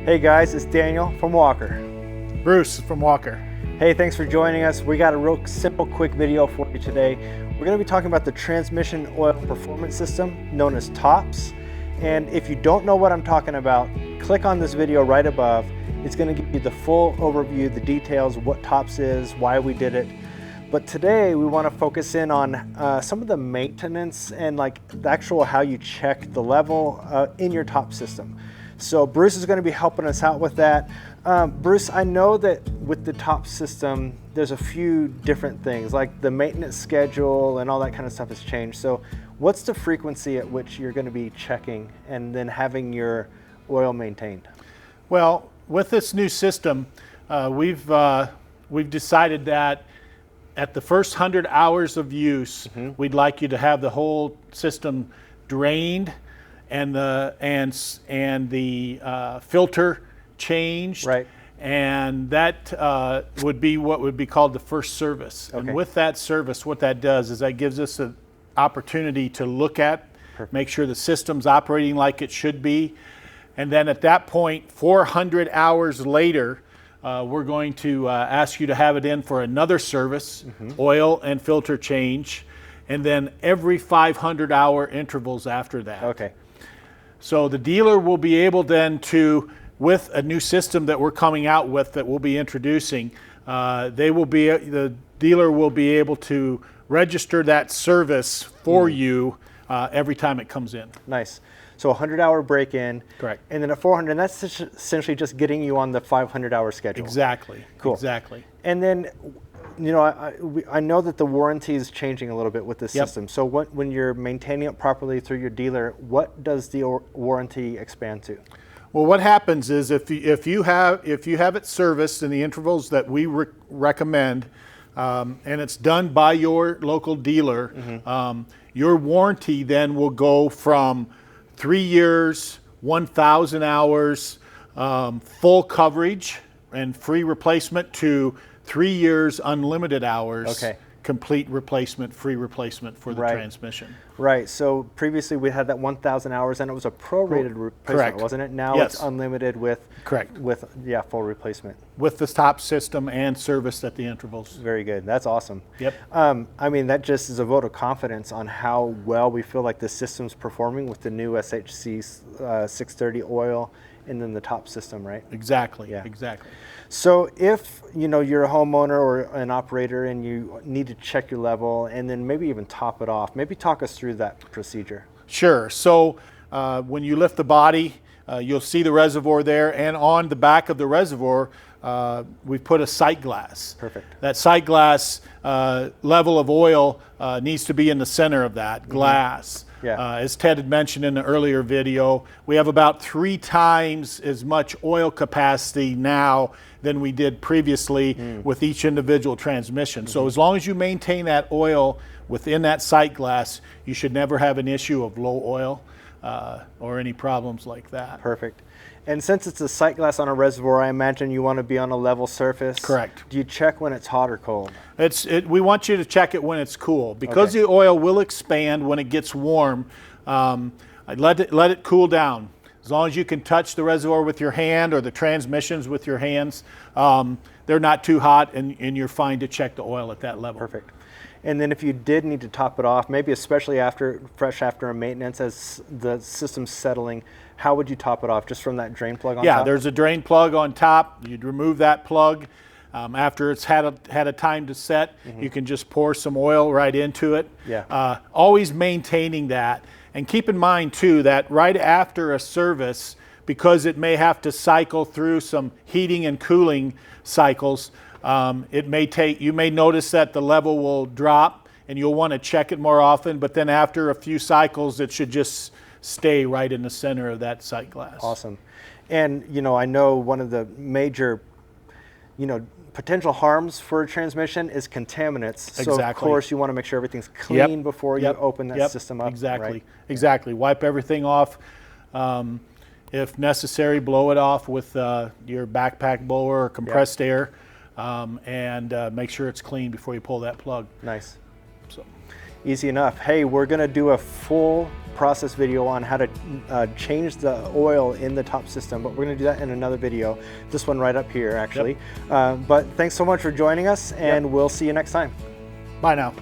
Hey guys, it's Daniel from Walker. Bruce from Walker. Hey, thanks for joining us. We got a real simple, quick video for you today. We're going to be talking about the transmission oil performance system known as TOPS. And if you don't know what I'm talking about, click on this video right above. It's going to give you the full overview, the details of what TOPS is, why we did it. But today we want to focus in on some of the maintenance and like the actual how you check the level in your TOPS system. So Bruce is going to be helping us out with that. Bruce, I know that with the TOPS system, there's a few different things, like the maintenance schedule and all that kind of stuff has changed. So what's the frequency at which you're going to be checking and then having your oil maintained? Well, with this new system, we've decided that at the first 100 hours of use, we'd like you to have the whole system drained and the filter changed, right? And that would be what would be called the first service. Okay. And with that service, what that does is that gives us an opportunity to look at, make sure the system's operating like it should be, and then at that point, 400 hours later, we're going to ask you to have it in for another service, oil and filter change, and then every 500-hour intervals after that. Okay. So the dealer will be able then to, with a new system that we're coming out with that we'll be introducing, the dealer will be able to register that service for you every time it comes in. Nice. So a 100-hour break-in. Correct. And then at 400, that's essentially just getting you on the 500-hour schedule. Exactly. Cool. Exactly. And then, you know, I know that the warranty is changing a little bit with this system. So when you're maintaining it properly through your dealer, what does the warranty expand to? Well, what happens is if you have it serviced in the intervals that we recommend, and it's done by your local dealer, your warranty then will go from 3 years, 1,000 hours, full coverage and free replacement to 3 years, unlimited hours, complete replacement, free replacement for the transmission. Right. So previously we had that 1,000 hours and it was a prorated replacement, wasn't it? Now it's unlimited with full replacement. With the TOPS system and service at the intervals. Very good. That's awesome. Yep. I mean, that just is a vote of confidence on how well we feel like the system's performing with the new SHC 630 oil and then the TOPS system, right? Exactly. Yeah. Exactly. So if you're a homeowner or an operator and you need to check your level and then maybe even top it off, maybe talk us through that procedure. Sure. So when you lift the body, you'll see the reservoir there, and on the back of the reservoir, we've put a sight glass. Perfect. That sight glass level of oil needs to be in the center of that glass. Yeah. As Ted had mentioned in the earlier video, we have about 3 times as much oil capacity now than we did previously with each individual transmission. So as long as you maintain that oil within that sight glass, you should never have an issue of low oil or any problems like that. Perfect. And since it's a sight glass on a reservoir, I imagine you want to be on a level surface. Correct. Do you check when it's hot or cold? We want you to check it when it's cool, because the oil will expand when it gets warm. Let it cool down. As long as you can touch the reservoir with your hand or the transmissions with your hands, they're not too hot, and you're fine to check the oil at that level. Perfect. And then if you did need to top it off, maybe especially fresh after a maintenance as the system's settling, how would you top it off? Just from that drain plug on top? Yeah, there's a drain plug on top. You'd remove that plug. After it's had a time to set, you can just pour some oil right into it. Yeah. Always maintaining that. And keep in mind too that right after a service, because it may have to cycle through some heating and cooling cycles, you may notice that the level will drop and you'll want to check it more often, but then after a few cycles it should just stay right in the center of that sight glass. Awesome. And I know one of the major potential harms for a transmission is contaminants. Exactly. So of course you want to make sure everything's clean before you open that system up. Exactly. Right? Exactly. Wipe everything off. If necessary, blow it off with your backpack blower or compressed air, and make sure it's clean before you pull that plug. Nice. So. Easy enough. Hey, we're gonna do a full process video on how to change the oil in the top system, but we're going to do that in another video. This one right up here, actually. But thanks so much for joining us, and we'll see you next time. Bye now.